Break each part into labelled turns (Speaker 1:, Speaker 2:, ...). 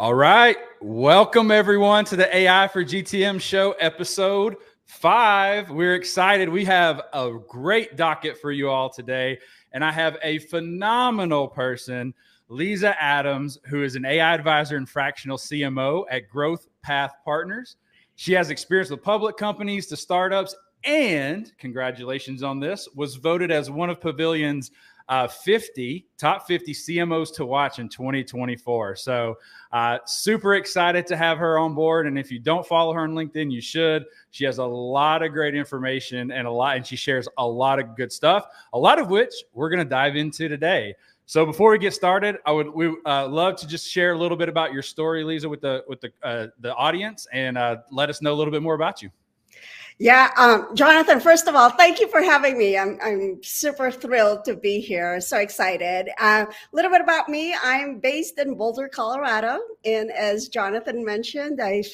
Speaker 1: All right. Welcome, everyone, to the AI for GTM Show, episode 5. We're excited. We have a great docket for you all today. And I have a phenomenal person, Liza Adams, who is an AI advisor and fractional CMO at Growth Path Partners. She has experience with public companies to startups, and congratulations on this, was voted as one of Pavilion's top 50 CMOs to watch in 2024. So super excited to have her on board. And if you don't follow her on LinkedIn, you should. She has a lot of great information and she shares a lot of good stuff, a lot of which we're going to dive into today. So before we get started, we love to just share a little bit about your story, Liza, with the audience, and let us know a little bit more about you.
Speaker 2: Yeah, Jonathan, first of all, thank you for having me. I'm super thrilled to be here. So excited. A little bit about me. I'm based in Boulder, Colorado. And as Jonathan mentioned, I've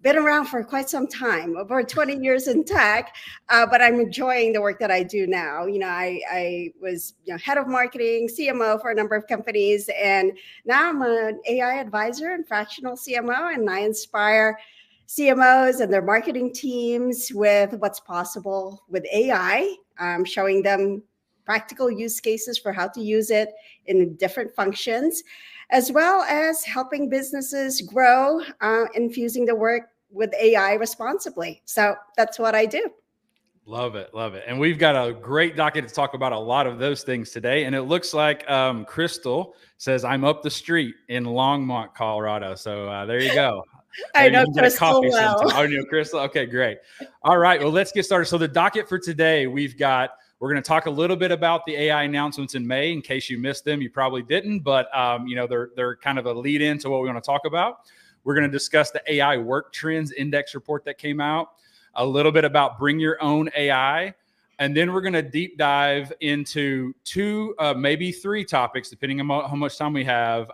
Speaker 2: been around for quite some time, over 20 years in tech, but I'm enjoying the work that I do now. I was head of marketing, CMO for a number of companies, and now I'm an AI advisor and fractional CMO, and I inspire CMOs and their marketing teams with what's possible with AI, showing them practical use cases for how to use it in different functions, as well as helping businesses grow, infusing the work with AI responsibly. So that's what I do.
Speaker 1: Love it. Love it. And we've got a great docket to talk about a lot of those things today. And it looks like Crystal says, I'm up the street in Longmont, Colorado. So there you go.
Speaker 2: I know Crystal well.
Speaker 1: Oh, you know Crystal? Okay, great. All right, well, let's get started. So the docket for today, we're going to talk a little bit about the AI announcements in May. In case you missed them, you probably didn't, but they're kind of a lead in to what we want to talk about. We're going to discuss the AI work trends index report that came out, a little bit about bring your own AI, and then we're going to deep dive into 2, maybe 3 topics, depending on how much time we have,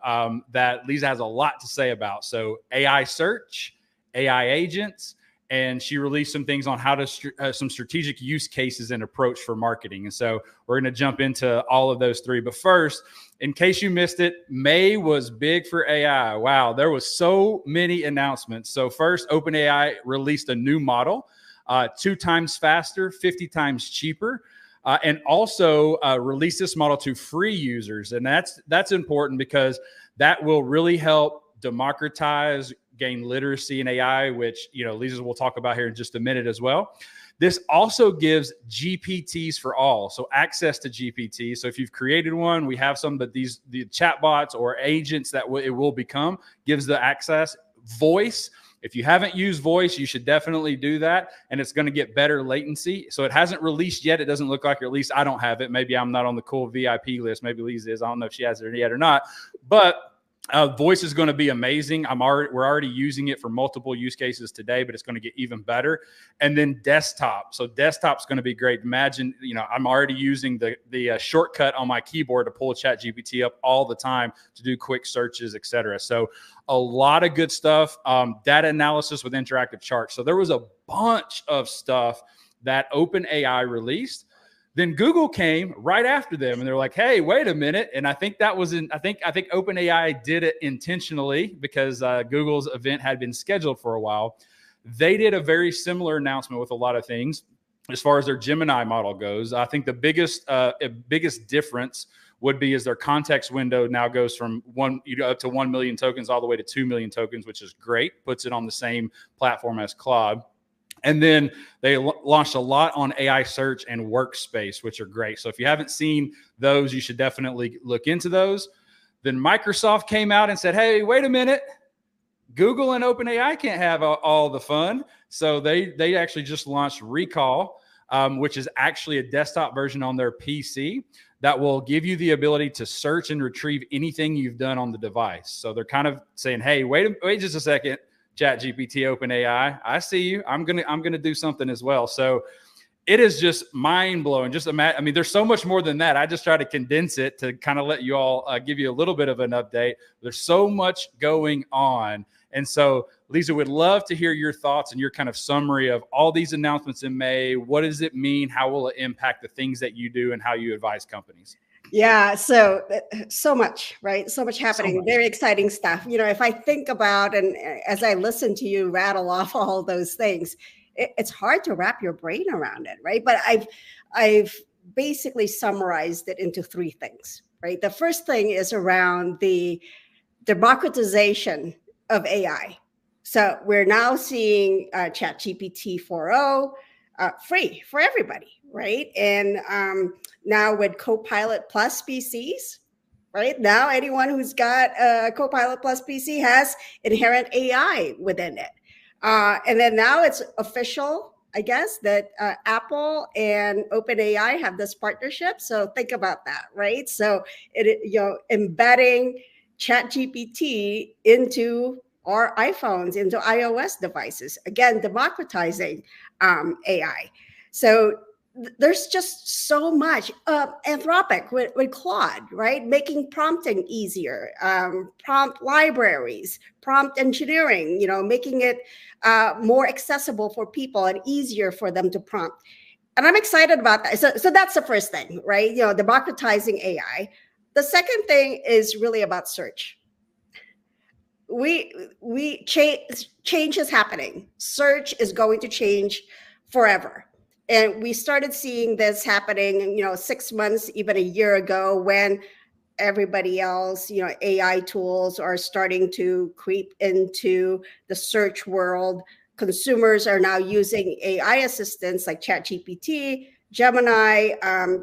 Speaker 1: that Liza has a lot to say about. So AI search, AI agents, and she released some things on how to some strategic use cases and approach for marketing. And so we're going to jump into all of those 3. But first, in case you missed it, May was big for AI. Wow, there was so many announcements. So first, OpenAI released a new model. 2 times faster, 50 times cheaper, and also release this model to free users. And that's important because that will really help democratize, gain literacy in AI, which, Liza will talk about here in just a minute as well. This also gives GPTs for all, so access to GPT. So if you've created one, we have some, but the chatbots or agents that it will become gives the access. Voice. If you haven't used voice, you should definitely do that, and it's going to get better latency. So it hasn't released yet. It doesn't look like, or at least I don't have it. Maybe I'm not on the cool VIP list. Maybe Lisa is. I don't know if she has it yet or not. But voice is going to be amazing. We're already using it for multiple use cases today, but it's going to get even better. And then desktop. So desktop's going to be great. Imagine, I'm already using the shortcut on my keyboard to pull ChatGPT up all the time to do quick searches, et cetera. So a lot of good stuff. Data analysis with interactive charts. So there was a bunch of stuff that OpenAI released. Then Google came right after them, and they're like, "Hey, wait a minute!" And I think that was I think OpenAI did it intentionally because Google's event had been scheduled for a while. They did a very similar announcement with a lot of things as far as their Gemini model goes. I think the biggest difference would be is their context window now goes from up to 1 million tokens all the way to 2 million tokens, which is great. Puts it on the same platform as Claude. And then they launched a lot on AI search and workspace, which are great. So if you haven't seen those, you should definitely look into those. Then Microsoft came out and said, hey, wait a minute. Google and OpenAI can't have all the fun. So they actually just launched Recall, which is actually a desktop version on their PC that will give you the ability to search and retrieve anything you've done on the device. So they're kind of saying, hey, wait just a second. ChatGPT, OpenAI, I see you. I'm gonna do something as well. So it is just mind blowing. Just imagine. I mean, there's so much more than that. I just try to condense it to kind of let you all give you a little bit of an update. There's so much going on, and so Liza would love to hear your thoughts and your kind of summary of all these announcements in May. What does it mean? How will it impact the things that you do and how you advise companies?
Speaker 2: Yeah, so much, right? So much happening, very exciting stuff. If I think about, and as I listen to you rattle off all those things, it's hard to wrap your brain around it, right? But I've basically summarized it into three things, right? The first thing is around the democratization of AI. So we're now seeing ChatGPT 4.0 free for everybody, right? And now with Copilot Plus PCs, right? Now anyone who's got a Copilot Plus PC has inherent AI within it. And then now it's official, I guess, that Apple and OpenAI have this partnership. So think about that, right? So embedding ChatGPT into our iPhones, into iOS devices, again, democratizing AI. So there's just so much. Anthropic with Claude, right? Making prompting easier, prompt libraries, prompt engineering, making it more accessible for people and easier for them to prompt. And I'm excited about that. So that's the first thing, right? Democratizing AI. The second thing is really about search. Change is happening. Search is going to change forever. And we started seeing this happening, 6 months, even a year ago, when everybody else, AI tools are starting to creep into the search world. Consumers are now using AI assistants like ChatGPT, Gemini,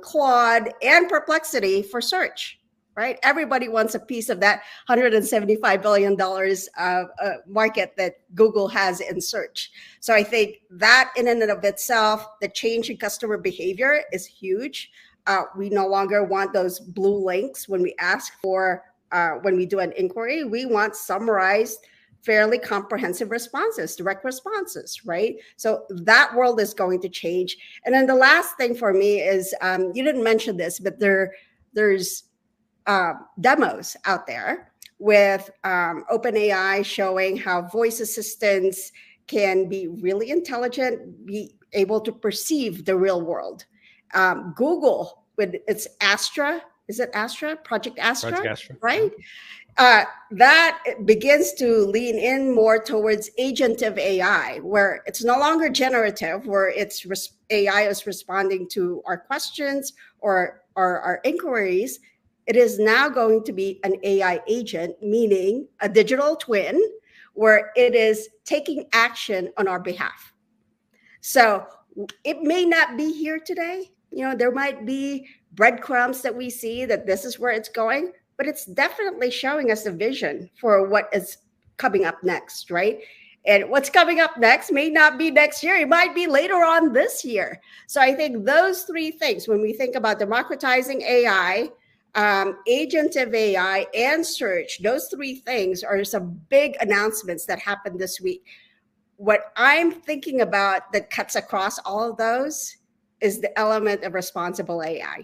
Speaker 2: Claude, and Perplexity for search. Right? Everybody wants a piece of that $175 billion market that Google has in search. So I think that in and of itself, the change in customer behavior is huge. We no longer want those blue links when we ask for, when we do an inquiry. We want summarized, fairly comprehensive responses, direct responses, right? So that world is going to change. And then the last thing for me is, you didn't mention this, but there's demos out there with OpenAI showing how voice assistants can be really intelligent, be able to perceive the real world. Google with its Astra, is it Astra? Project Astra, right? That begins to lean in more towards agentive AI, where it's no longer generative, where AI is responding to our questions or our inquiries. It is now going to be an AI agent, meaning a digital twin, where it is taking action on our behalf. So it may not be here today. There might be breadcrumbs that we see that this is where it's going, but it's definitely showing us a vision for what is coming up next, right? And what's coming up next may not be next year. It might be later on this year. So I think those three things, when we think about democratizing AI, agentive AI, and search, those three things are some big announcements that happened this week. What I'm thinking about that cuts across all of those is the element of responsible AI,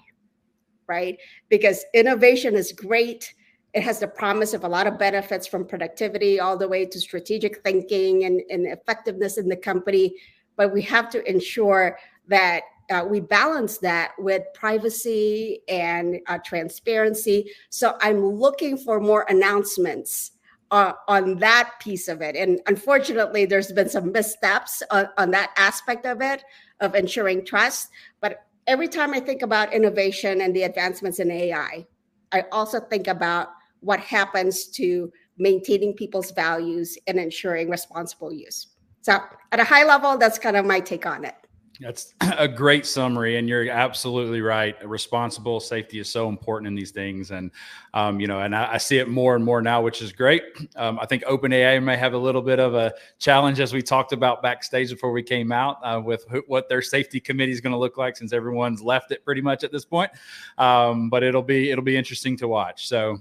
Speaker 2: right? Because innovation is great. It has the promise of a lot of benefits, from productivity all the way to strategic thinking and effectiveness in the company. But we have to ensure that we balance that with privacy and transparency. So I'm looking for more announcements on that piece of it. And unfortunately, there's been some missteps on that aspect of it, of ensuring trust. But every time I think about innovation and the advancements in AI, I also think about what happens to maintaining people's values and ensuring responsible use. So at a high level, that's kind of my take on it.
Speaker 1: That's a great summary, and you're absolutely right. Responsible safety is so important in these things, and and I see it more and more now, which is great. I think OpenAI may have a little bit of a challenge, as we talked about backstage before we came out, with what their safety committee is going to look like, since everyone's left it pretty much at this point. But it'll be interesting to watch. So,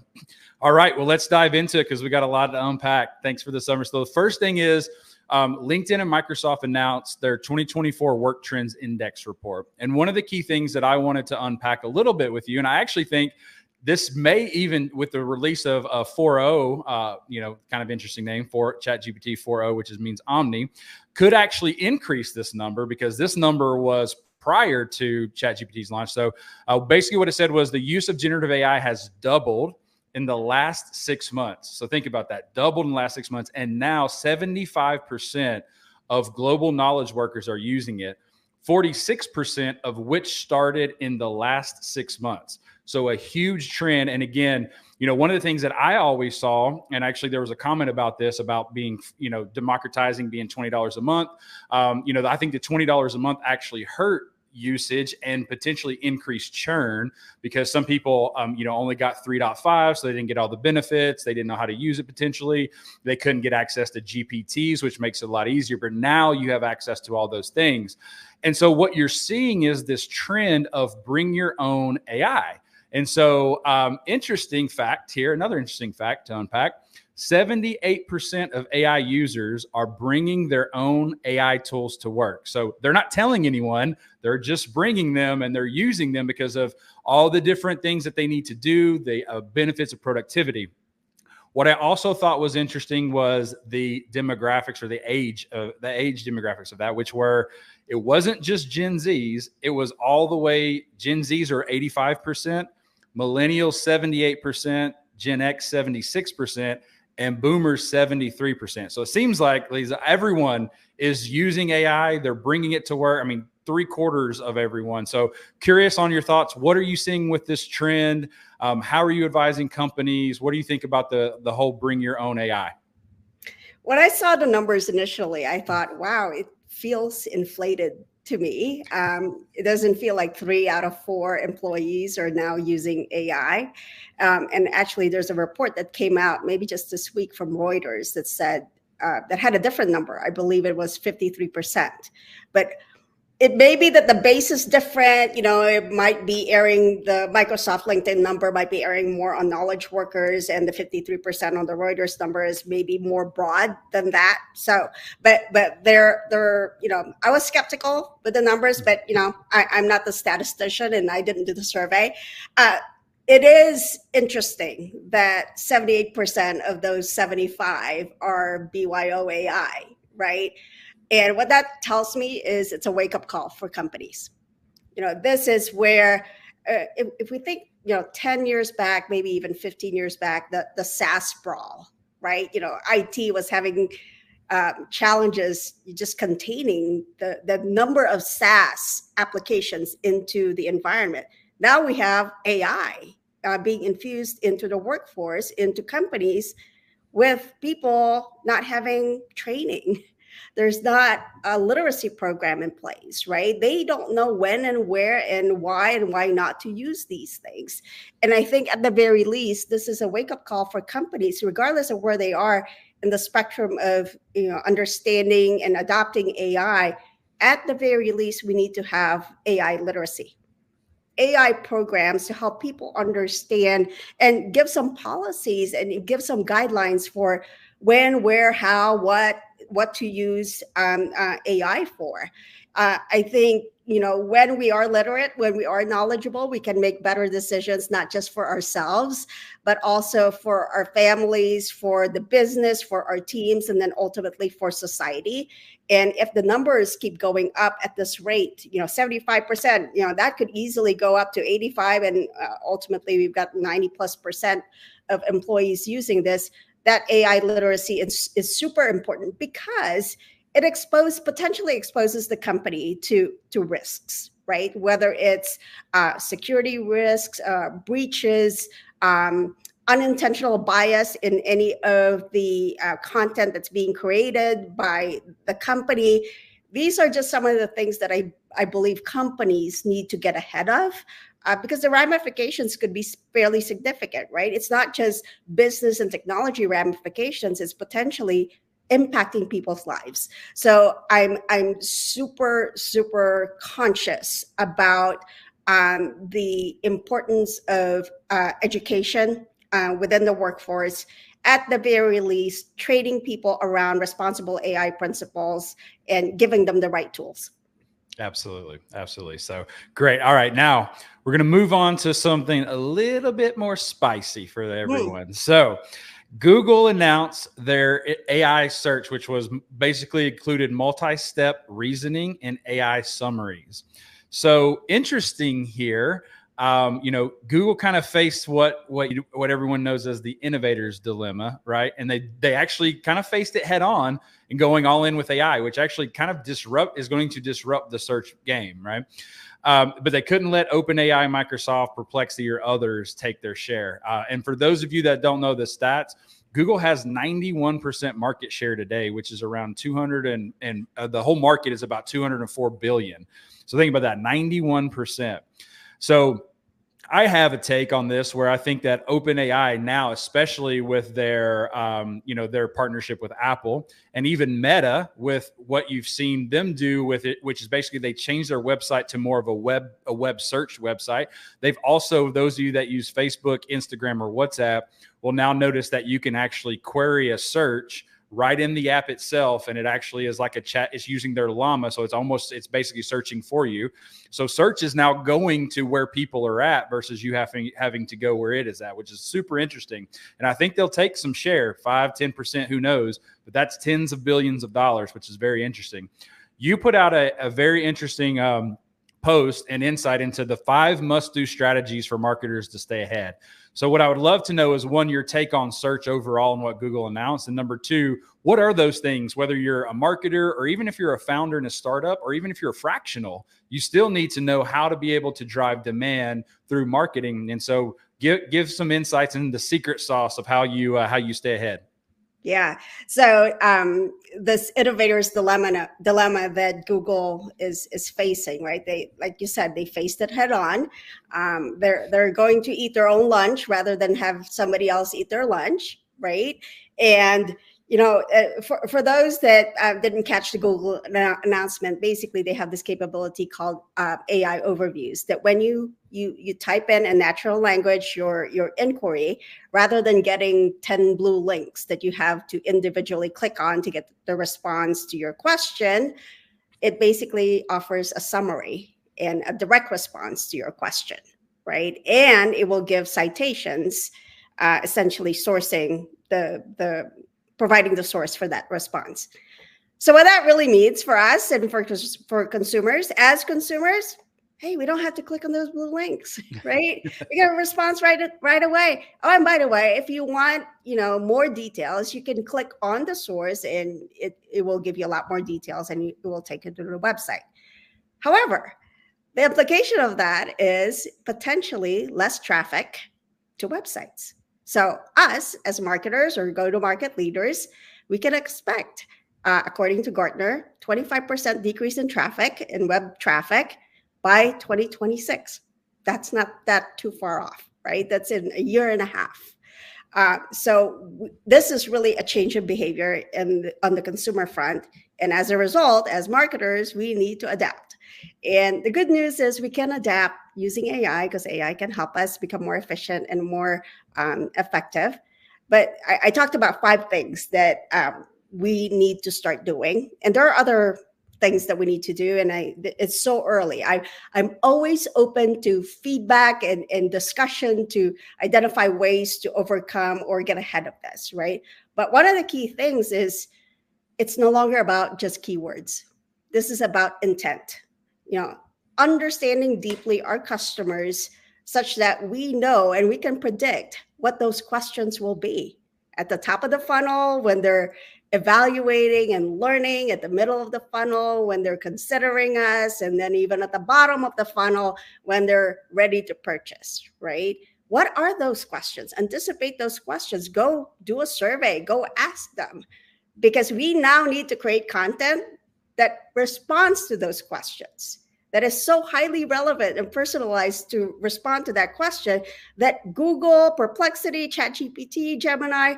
Speaker 1: all right, well, let's dive into it, because we got a lot to unpack. Thanks for the summary. So the first thing is, LinkedIn and Microsoft announced their 2024 Work Trends Index report. And one of the key things that I wanted to unpack a little bit with you, and I actually think this may even, with the release of 4.0, kind of interesting name for ChatGPT 4.0, which means Omni, could actually increase this number, because this number was prior to ChatGPT's launch. So basically what it said was the use of generative AI has doubled in the last 6 months. So think about that, doubled in the last 6 months. And now 75% of global knowledge workers are using it, 46% of which started in the last 6 months. So a huge trend. And again, one of the things that I always saw, and actually there was a comment about this, about being, democratizing, being $20 a month. I think the $20 a month actually hurt usage and potentially increased churn, because some people, only got 3.5, so they didn't get all the benefits. They didn't know how to use it potentially. They couldn't get access to GPTs, which makes it a lot easier. But now you have access to all those things. And so what you're seeing is this trend of bring your own AI. And so interesting fact here, another interesting fact to unpack, 78% of AI users are bringing their own AI tools to work. So they're not telling anyone, they're just bringing them, and they're using them because of all the different things that they need to do, the benefits of productivity. What I also thought was interesting was the demographics, or the age demographics of that, which were, it wasn't just Gen Zs, it was all the way, Gen Zs are 85%, millennials 78%, Gen X 76%, and boomers 73%. So it seems like, Liza, everyone is using AI. They're bringing it to work. I mean, 3/4 of everyone. So curious on your thoughts. What are you seeing with this trend? How are you advising companies? What do you think about the whole bring your own AI?
Speaker 2: When I saw the numbers initially, I thought, wow, it feels inflated to me. It doesn't feel like 3 out of 4 employees are now using AI. And actually, there's a report that came out maybe just this week from Reuters that said, that had a different number. I believe it was 53%. But it may be that the base is different. It might be airing, the Microsoft LinkedIn number might be airing more on knowledge workers, and the 53% on the Reuters number is maybe more broad than that. So, but they're, I was skeptical with the numbers, but I'm not the statistician and I didn't do the survey. It is interesting that 78% of those 75 are BYO AI, right? And what that tells me is it's a wake-up call for companies. This is where, if we think, 10 years back, maybe even 15 years back, the SaaS sprawl, right? IT was having challenges just containing the number of SaaS applications into the environment. Now we have AI being infused into the workforce, into companies, with people not having training. There's not a literacy program in place, right? They don't know when and where and why not to use these things. And I think at the very least, this is a wake-up call for companies, regardless of where they are in the spectrum of understanding and adopting AI. At the very least, we need to have AI literacy, AI programs to help people understand and give some policies and give some guidelines for when, where, how, what to use AI for. I think, when we are literate, when we are knowledgeable, we can make better decisions, not just for ourselves, but also for our families, for the business, for our teams, and then ultimately for society. And if the numbers keep going up at this rate, 75%, that could easily go up to 85. And ultimately, we've got 90+% of employees using this. That AI literacy is super important, because it potentially exposes the company to risks, right? Whether it's security risks, breaches, unintentional bias in any of the content that's being created by the company. These are just some of the things that I believe companies need to get ahead of. Because the ramifications could be fairly significant, right? It's not just business and technology ramifications, it's potentially impacting people's lives. So I'm super, super conscious about the importance of education within the workforce. At the very least, training people around responsible AI principles and giving them the right tools.
Speaker 1: Absolutely. Absolutely. So great. All right. Now we're going to move on to something a little bit more spicy for everyone. So Google announced their AI search, which was basically included multi-step reasoning and AI summaries. So interesting here. Google kind of faced what everyone knows as the innovator's dilemma, right? And they actually kind of faced it head on and going all in with AI, which actually kind of is going to disrupt the search game, right? But they couldn't let OpenAI, Microsoft, Perplexity, or others take their share. And for those of you that don't know the stats, Google has 91% market share today, which is around 200 and the whole market is about 204 billion. So think about that, 91%. So I have a take on this where I think that OpenAI now, especially with their, their partnership with Apple and even Meta with what you've seen them do with it, which is basically they changed their website to more of a web search website. They've also, those of you that use Facebook, Instagram, or WhatsApp will now notice that you can actually query a search right in the app itself, and it actually is like a chat. It's using their llama, so it's basically searching for you. So search is now going to where people are at versus you having to go where it is at, which is super interesting. And I think they'll take some share, 5-10%, who knows, but that's tens of billions of dollars, which is very interesting. You put out a very interesting post and insight into the 5 must-do strategies for marketers to stay ahead. So what I would love to know is, 1, your take on search overall and what Google announced. And number 2, what are those things, whether you're a marketer or even if you're a founder in a startup or even if you're a fractional, you still need to know how to be able to drive demand through marketing. And so give some insights into the secret sauce of how you stay ahead.
Speaker 2: Yeah. So this innovator's dilemma that Google is facing, right? They, like you said, they faced it head on. They're going to eat their own lunch rather than have somebody else eat their lunch, right? And for those that didn't catch the Google announcement, basically they have this capability called AI overviews, that when you type in natural language your inquiry, rather than getting 10 blue links that you have to individually click on to get the response to your question, it basically offers a summary and a direct response to your question, right? And it will give citations, essentially sourcing providing the source for that response. So what that really means for us and for consumers, as consumers, hey, we don't have to click on those blue links, right? We get a response right away. Oh, and by the way, if you want, more details, you can click on the source and it will give you a lot more details and it will take you to the website. However, the implication of that is potentially less traffic to websites. So us as marketers or go-to-market leaders, we can expect, according to Gartner, 25% decrease in traffic, in web traffic by 2026. That's not that too far off, right? That's in a year and a half. So this is really a change in behavior on the consumer front. And as a result, as marketers, we need to adapt. And the good news is we can adapt using AI because AI can help us become more efficient and more effective. But I talked about 5 things that we need to start doing. And there are other things that we need to do. And it's so early. I'm always open to feedback and discussion to identify ways to overcome or get ahead of this, right? But one of the key things is it's no longer about just keywords. This is about intent. Understanding deeply our customers such that we know and we can predict what those questions will be at the top of the funnel when they're evaluating and learning, at the middle of the funnel when they're considering us, and then even at the bottom of the funnel when they're ready to purchase, right? What are those questions? Anticipate those questions. Go do a survey. Go ask them, because we now need to create content that responds to those questions, that is so highly relevant and personalized to respond to that question that Google, Perplexity, ChatGPT, Gemini,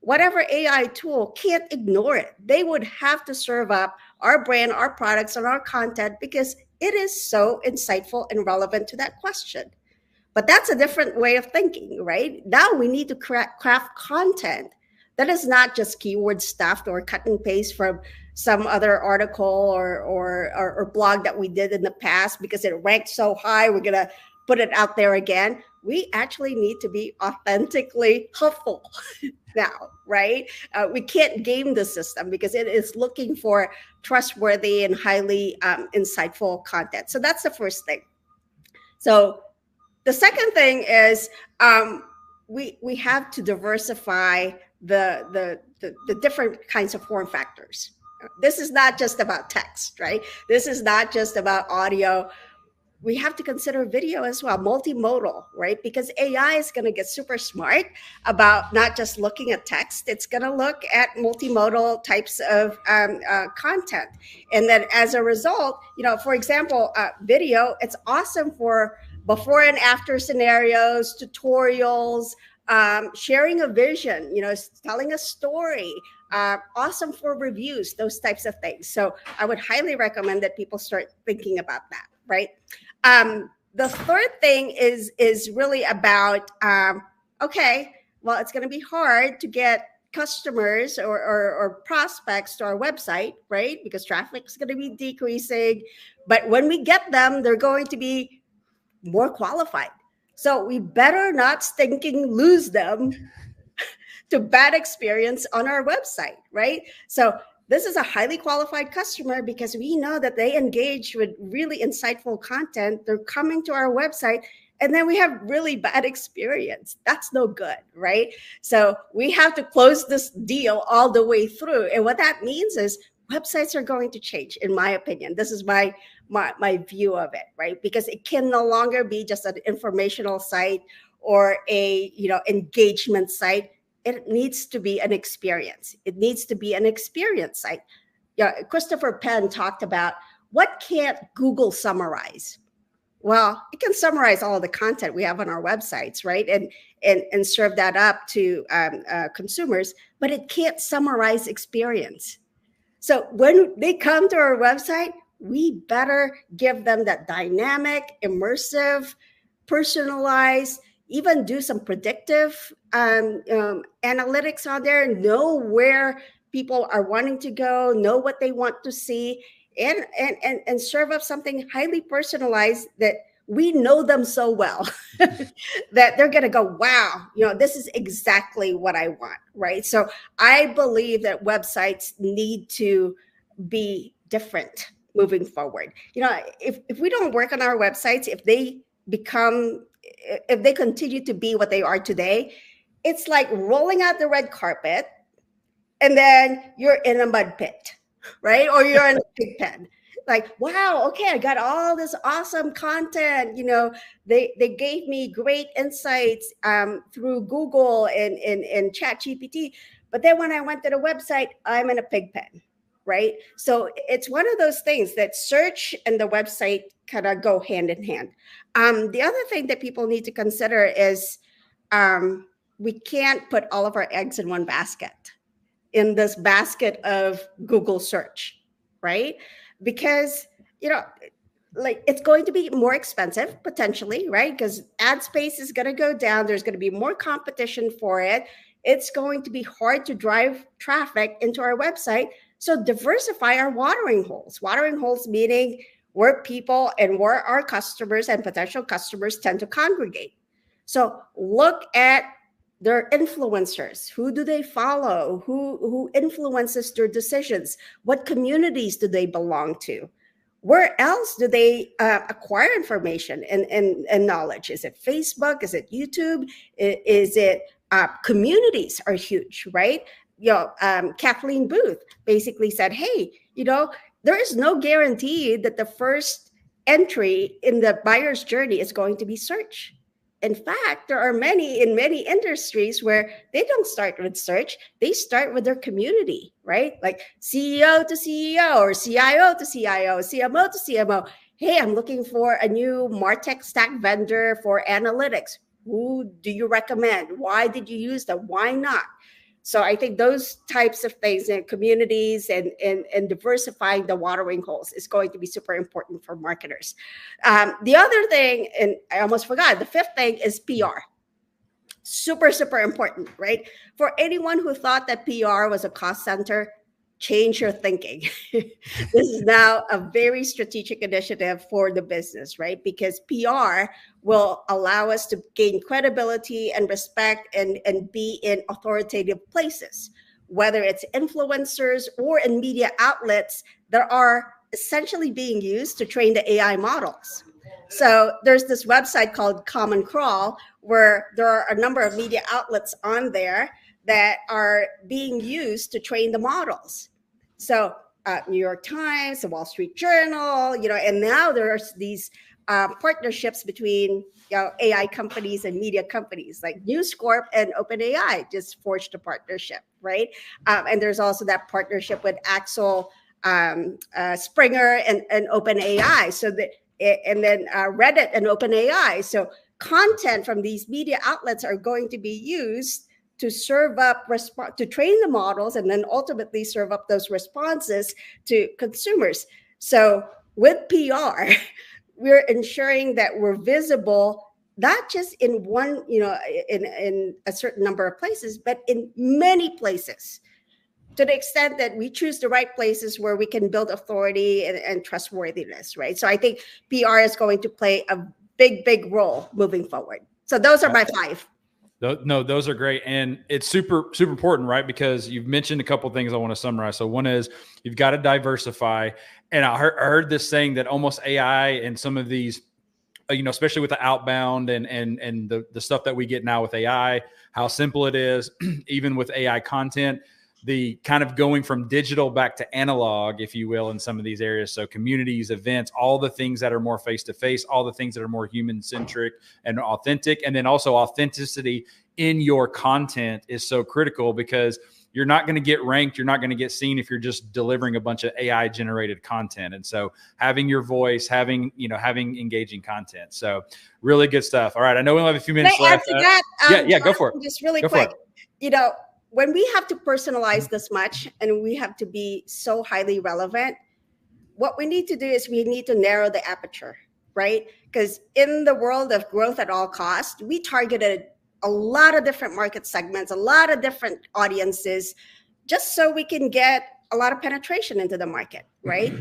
Speaker 2: whatever AI tool can't ignore it. They would have to serve up our brand, our products, and our content because it is so insightful and relevant to that question. But that's a different way of thinking, right? Now we need to craft content that is not just keyword stuffed or cut and paste from some other article or blog that we did in the past because it ranked so high. We're going to put it out there again. We actually need to be authentically helpful now, right? We can't game the system because it is looking for trustworthy and highly insightful content. So that's the first thing. So the second thing is we have to diversify the different kinds of form factors. This is not just about text, right? This is not just about audio. We have to consider video as well, multimodal, right? Because AI is going to get super smart about not just looking at text. It's going to look at multimodal types of content. And then as a result, for example, video, it's awesome for before and after scenarios, tutorials, sharing a vision, telling a story, awesome for reviews, those types of things. So I would highly recommend that people start thinking about that, right? The third thing is really about, okay, well, it's going to be hard to get customers or prospects to our website, right? Because traffic is going to be decreasing. But when we get them, they're going to be more qualified. So we better not stinking lose them to bad experience on our website, right? So this is a highly qualified customer because we know that they engage with really insightful content. They're coming to our website and then we have really bad experience. That's no good, right? So we have to close this deal all the way through. And what that means is websites are going to change, in my opinion. This is my view of it, right? Because it can no longer be just an informational site or a engagement site. It needs to be an experience. It needs to be an experience site. Christopher Penn talked about what can't Google summarize? Well, it can summarize all of the content we have on our websites, right? And serve that up to consumers, but it can't summarize experience. So when they come to our website, we better give them that dynamic, immersive, personalized, even do some predictive analytics on there, know where people are wanting to go, know what they want to see, and serve up something highly personalized that we know them so well that they're going to go, wow, this is exactly what I want, right? So I believe that websites need to be different moving forward. If we don't work on our websites, if they continue to be what they are today, it's like rolling out the red carpet and then you're in a mud pit, right? Or you're in a pig pen. Like, wow, okay, I got all this awesome content. They gave me great insights through Google and ChatGPT. But then when I went to the website, I'm in a pig pen, right? So it's one of those things that search and the website kind of go hand in hand. The other thing that people need to consider is we can't put all of our eggs in one basket, in this basket of Google search, right? Because, it's going to be more expensive potentially, right? Because ad space is going to go down. There's going to be more competition for it. It's going to be hard to drive traffic into our website. So diversify our watering holes. Watering holes meaning where people and where our customers and potential customers tend to congregate. So look at their influencers. Who do they follow? Who influences their decisions? What communities do they belong to? Where else do they acquire information and knowledge? Is it Facebook? Is it YouTube? Is it communities are huge, right? Kathleen Booth basically said, hey, there is no guarantee that the first entry in the buyer's journey is going to be search. In fact, there are in many industries where they don't start with search. They start with their community, right? Like CEO to CEO or CIO to CIO, CMO to CMO. Hey, I'm looking for a new MarTech stack vendor for analytics. Who do you recommend? Why did you use them? Why not? So I think those types of things in communities and diversifying the watering holes is going to be super important for marketers. The other thing, and I almost forgot, the fifth thing is PR. Super, super important, right? For anyone who thought that PR was a cost center, change your thinking. This is now a very strategic initiative for the business, right? Because PR will allow us to gain credibility and respect and be in authoritative places, whether it's influencers or in media outlets that are essentially being used to train the AI models. So there's this website called Common Crawl, where there are a number of media outlets on there that are being used to train the models. So New York Times, the Wall Street Journal, and now there's these partnerships between AI companies and media companies like News Corp and OpenAI just forged a partnership, right? And there's also that partnership with Axel Springer and OpenAI. So that, and then Reddit and OpenAI. So content from these media outlets are going to be used to serve up, to train the models, and then ultimately serve up those responses to consumers. So with PR, we're ensuring that we're visible, not just in one, in a certain number of places, but in many places, to the extent that we choose the right places where we can build authority and trustworthiness, right? So I think PR is going to play a big role moving forward. So those are my 5.
Speaker 1: No, those are great. And it's super important, right? Because you've mentioned a couple of things I want to summarize. So one is you've got to diversify. And I heard this saying that almost AI and some of these, especially with the outbound and the stuff that we get now with AI, how simple it is, even with AI content, the kind of going from digital back to analog, if you will, in some of these areas. So communities, events, all the things that are more face-to-face, all the things that are more human-centric and authentic. And then also authenticity in your content is so critical, because you're not going to get ranked, you're not going to get seen if you're just delivering a bunch of AI generated content. And so having your voice, having engaging content. So really good stuff. All right. I know we only have a few minutes left. Yeah, go for it.
Speaker 2: Just really quick, when we have to personalize this much and we have to be so highly relevant, what we need to do is we need to narrow the aperture, right? Because in the world of growth at all costs, we targeted a lot of different market segments, a lot of different audiences, just so we can get a lot of penetration into the market, right?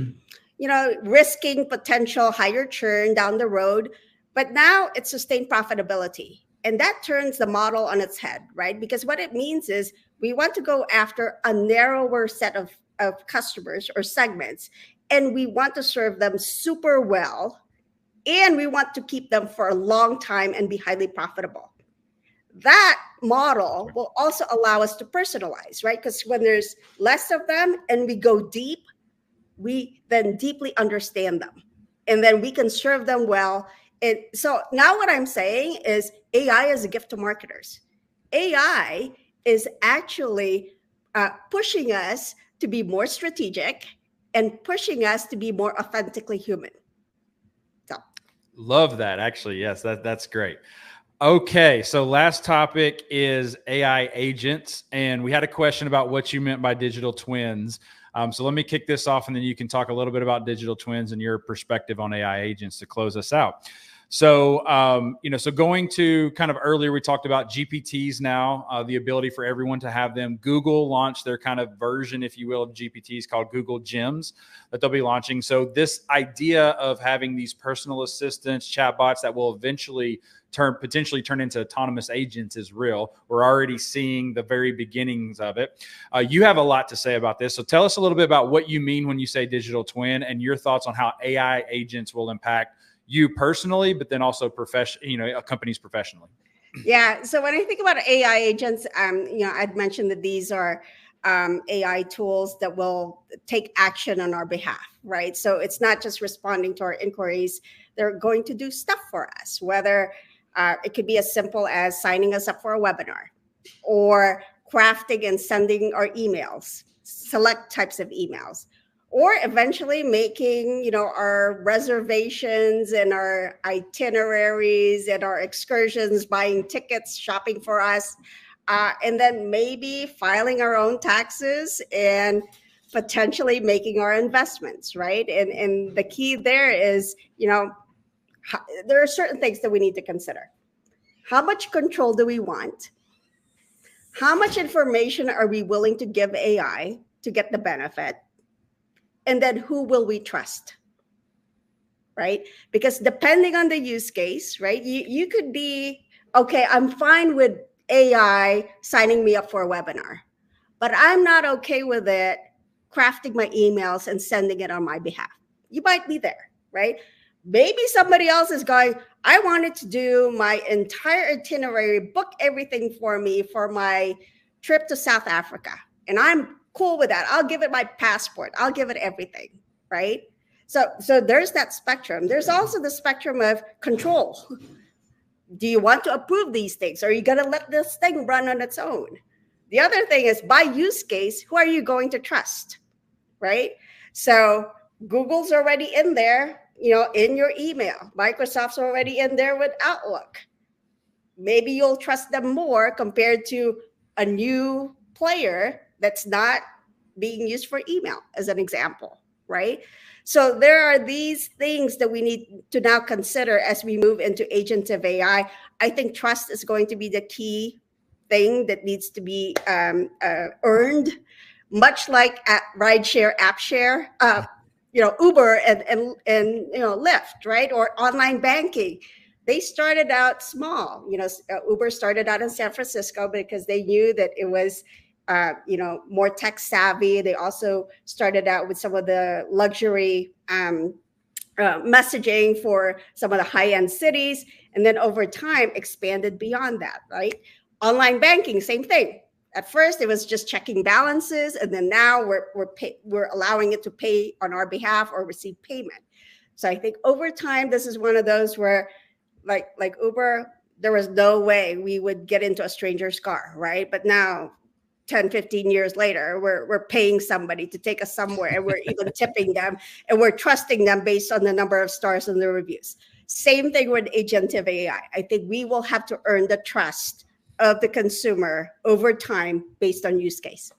Speaker 2: Risking potential higher churn down the road, but now it's sustained profitability. And that turns the model on its head, right? Because what it means is we want to go after a narrower set of customers or segments, and we want to serve them super well, and we want to keep them for a long time and be highly profitable. That model will also allow us to personalize, right? Because when there's less of them and we go deep, we then deeply understand them, and then we can serve them well. And so now what I'm saying is AI is a gift to marketers. AI is actually pushing us to be more strategic and pushing us to be more authentically human. So
Speaker 1: love that. Actually, yes, that's great. Okay, so last topic is AI agents. And we had a question about what you meant by digital twins. So let me kick this off, and then you can talk a little bit about digital twins and your perspective on AI agents to close us out. So, so going to kind of earlier, we talked about GPTs now, the ability for everyone to have them. Google launched their kind of version, if you will, of GPTs called Google Gems that they'll be launching. So this idea of having these personal assistants, chatbots that will eventually potentially turn into autonomous agents is real. We're already seeing the very beginnings of it. You have a lot to say about this. So tell us a little bit about what you mean when you say digital twin and your thoughts on how AI agents will impact you personally, but then also companies professionally.
Speaker 2: Yeah. So when I think about AI agents, I'd mentioned that these are AI tools that will take action on our behalf, right? So it's not just responding to our inquiries. They're going to do stuff for us, whether it could be as simple as signing us up for a webinar or crafting and sending our emails, select types of emails, or eventually making, our reservations and our itineraries and our excursions, buying tickets, shopping for us, and then maybe filing our own taxes and potentially making our investments, right? And the key there is, there are certain things that we need to consider. How much control do we want? How much information are we willing to give AI? to get the benefit? And then who will we trust? Right? Because depending on the use case, right, you could be, okay, I'm fine with AI signing me up for a webinar, but I'm not okay with it crafting my emails and sending it on my behalf. You might be there, right? Maybe somebody else is going, I wanted to do my entire itinerary, book everything for me for my trip to South Africa. And I'm cool with that. I'll give it my passport. I'll give it everything, right? So there's that spectrum. There's also the spectrum of control. Do you want to approve these things? Or are you going to let this thing run on its own? The other thing is, by use case, who are you going to trust, right? So Google's already in there, in your email. Microsoft's already in there with Outlook. Maybe you'll trust them more compared to a new player that's not being used for email, as an example, right? So there are these things that we need to now consider as we move into agentive AI. I think trust is going to be the key thing that needs to be earned, much like at rideshare, app share, Uber and Lyft, right? Or online banking. They started out small. Uber started out in San Francisco because they knew that it was more tech savvy. They also started out with some of the luxury messaging for some of the high-end cities, and then over time expanded beyond that, right? Online banking, same thing. At first, it was just checking balances, and then now we're allowing it to pay on our behalf or receive payment. So I think over time, this is one of those where, like Uber, there was no way we would get into a stranger's car, right? But now, 10, 15 years later, we're paying somebody to take us somewhere, and we're even tipping them, and we're trusting them based on the number of stars and the reviews. Same thing with agentive AI. I think we will have to earn the trust of the consumer over time based on use case.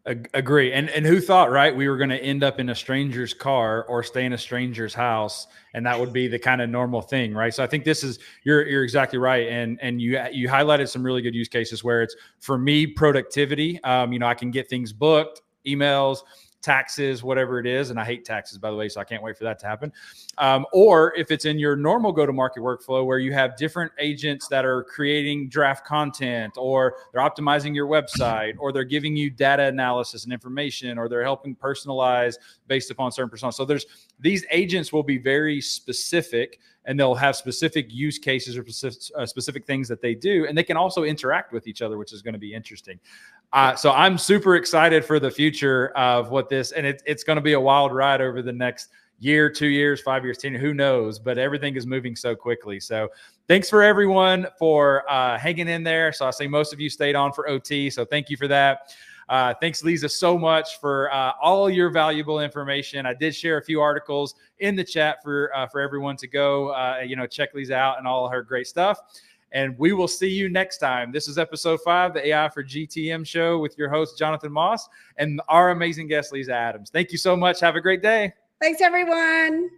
Speaker 1: Agree. And who thought, right, we were going to end up in a stranger's car or stay in a stranger's house, and that would be the kind of normal thing, right? So I think you're exactly right, and you highlighted some really good use cases where it's, for me, productivity. I can get things booked, emails, taxes, whatever it is. And I hate taxes, by the way, so I can't wait for that to happen. Or if it's in your normal go-to-market workflow where you have different agents that are creating draft content, or they're optimizing your website, or they're giving you data analysis and information, or they're helping personalize based upon certain personas. So these agents will be very specific, and they'll have specific use cases or specific things that they do. And they can also interact with each other, which is going to be interesting. So I'm super excited for the future of what this, and it's going to be a wild ride over the next year, 2 years, 5 years, 10, who knows, but everything is moving so quickly. So thanks for everyone for hanging in there. So I see most of you stayed on for OT. So thank you for that. Thanks, Liza, so much for all your valuable information. I did share a few articles in the chat for everyone to go, check Liza out and all her great stuff. And we will see you next time. This is episode 5, the AI for GTM show with your host, Jonathan Moss, and our amazing guest, Liza Adams. Thank you so much. Have a great day.
Speaker 2: Thanks, everyone.